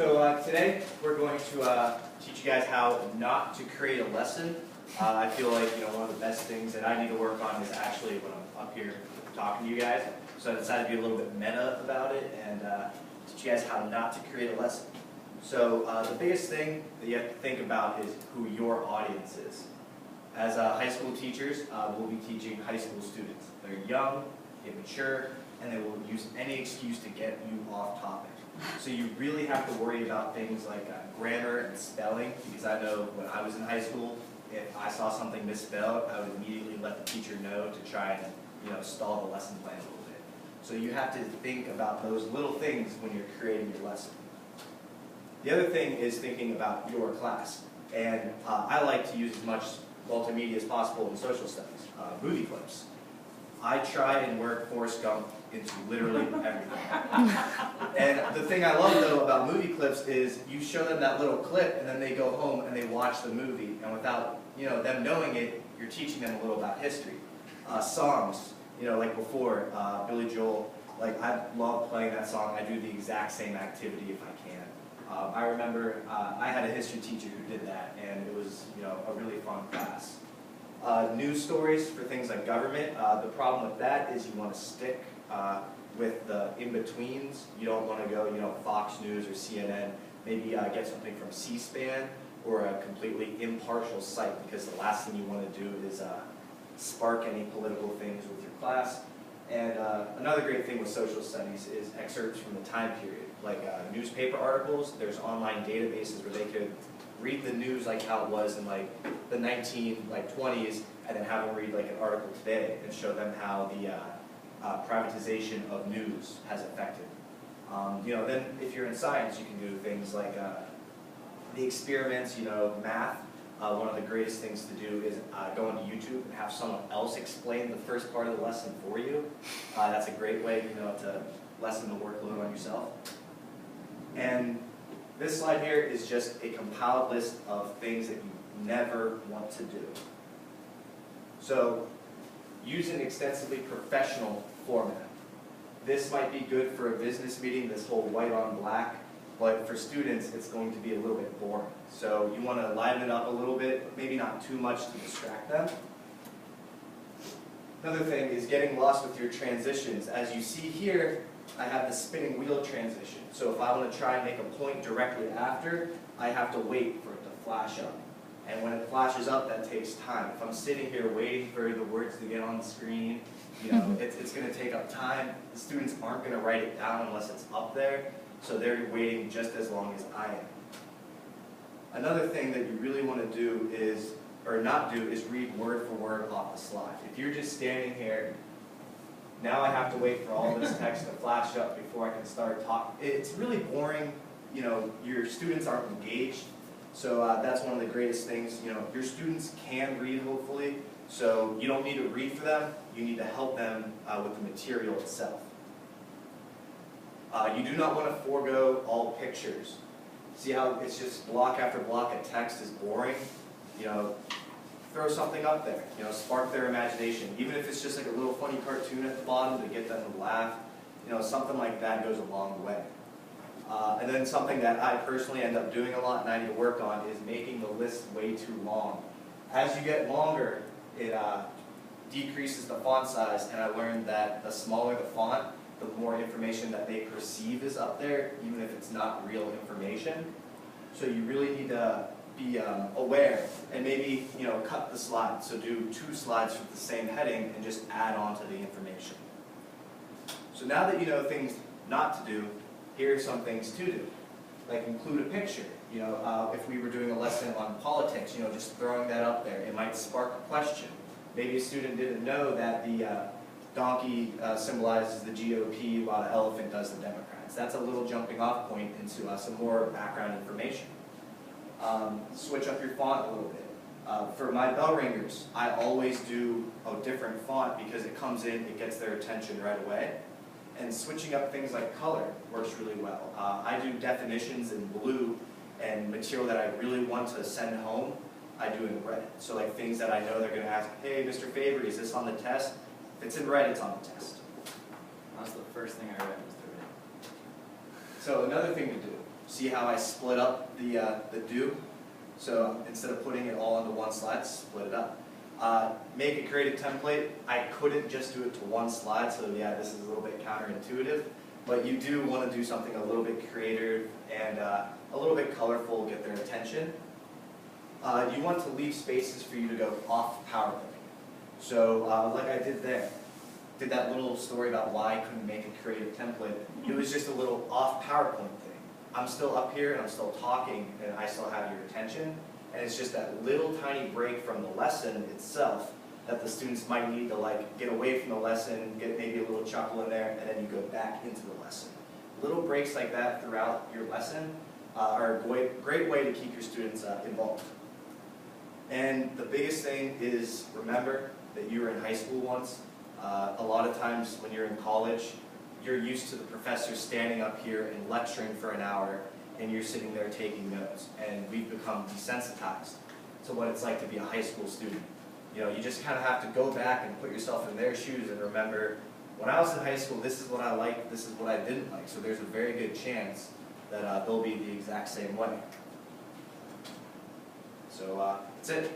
Today we're going to teach you guys how not to create a lesson. I feel like one of the best things that I need to work on is actually when I'm up here talking to you guys. So I decided to be a little bit meta about it and teach you guys how not to create a lesson. So the biggest thing that you have to think about is who your audience is. As high school teachers, we'll be teaching high school students. They're young, immature, and they will use any excuse to get you off topic. So you really have to worry about things like grammar and spelling, because I know when I was in high school, if I saw something misspelled, I would immediately let the teacher know to try and stall the lesson plan a little bit. So you have to think about those little things when you're creating your lesson. The other thing is thinking about your class. And I like to use as much multimedia as possible in social studies, movie clips. I try and work Forrest Gump into literally everything. And the thing I love, though, about movie clips is you show them that little clip, and then they go home and they watch the movie. And without them knowing it, you're teaching them a little about history. Songs, like before, Billy Joel, I love playing that song. I do the exact same activity if I can. I remember I had a history teacher who did that, and it was a really fun class. News stories for things like government. The problem with that is you want to stick with the in-betweens. You don't want to go, Fox News or CNN. Maybe get something from C-SPAN or a completely impartial site, because the last thing you want to do is spark any political things with your class. And another great thing with social studies is excerpts from the time period, like newspaper articles. There's online databases where they could read the news like how it was in the 1920s, and then have them read an article today and show them how the privatization of news has affected. Then if you're in science, you can do things like the experiments, math. One of the greatest things to do is go onto YouTube and have someone else explain the first part of the lesson for you. That's a great way, to lessen the workload on yourself. And this slide here is just a compiled list of things that you never want to do. So, use an extensively professional format. This might be good for a business meeting, this whole white on black, but for students, it's going to be a little bit boring. So you want to liven it up a little bit, maybe not too much to distract them. Another thing is getting lost with your transitions. As you see here, I have the spinning wheel transition. So if I want to try and make a point directly after, I have to wait for it to flash up. And when it flashes up, that takes time. If I'm sitting here waiting for the words to get on the screen, it's going to take up time. The students aren't going to write it down unless it's up there, so they're waiting just as long as I am. Another thing that you really want to do is, or not do, is read word for word off the slide. If you're just standing here, now I have to wait for all this text to flash up before I can start talking. It's really boring. Your students aren't engaged. So that's one of the greatest things. Your students can read, hopefully, so you don't need to read for them. You need to help them with the material itself. You do not want to forego all pictures. See how it's just block after block of text is boring? Throw something up there. Spark their imagination. Even if it's just a little funny cartoon at the bottom to get them to laugh, something like that goes a long way. And then something that I personally end up doing a lot and I need to work on is making the list way too long. As you get longer, it decreases the font size, and I learned that the smaller the font, the more information that they perceive is up there, even if it's not real information. So you really need to be aware and maybe cut the slides. So do 2 slides with the same heading and just add on to the information. So now that you know things not to do, here are some things to do. Like include a picture. If we were doing a lesson on politics, just throwing that up there, it might spark a question. Maybe a student didn't know that the donkey symbolizes the GOP while the elephant does the Democrats. That's a little jumping off point into some more background information. Switch up your font a little bit. For my bell ringers, I always do a different font because it comes in, it gets their attention right away. And switching up things like color works really well. I do definitions in blue, and material that I really want to send home, I do in red. So things that I know they're going to ask, hey, Mr. Favory, is this on the test? If it's in red, it's on the test. That's the first thing I read, Mr. Red. So another thing to do. See how I split up the do? So instead of putting it all into one slide, split it up. Make a creative template. I couldn't just do it to one slide, so yeah, this is a little bit counterintuitive. But you do want to do something a little bit creative and a little bit colorful, get their attention. You want to leave spaces for you to go off PowerPoint. So like I did there, did that little story about why I couldn't make a creative template. It was just a little off PowerPoint thing. I'm still up here and I'm still talking and I still have your attention. And it's just that little tiny break from the lesson itself that the students might need to like get away from the lesson, get maybe a little chuckle in there, and then you go back into the lesson. Little breaks like that throughout your lesson are a great way to keep your students involved. And the biggest thing is remember that you were in high school once. A lot of times when you're in college, you're used to the professor standing up here and lecturing for an hour, and you're sitting there taking notes. And we've become desensitized to what it's like to be a high school student. You know, you just kind of have to go back and put yourself in their shoes and remember, when I was in high school, this is what I liked, this is what I didn't like. So there's a very good chance that they'll be the exact same way. So that's it.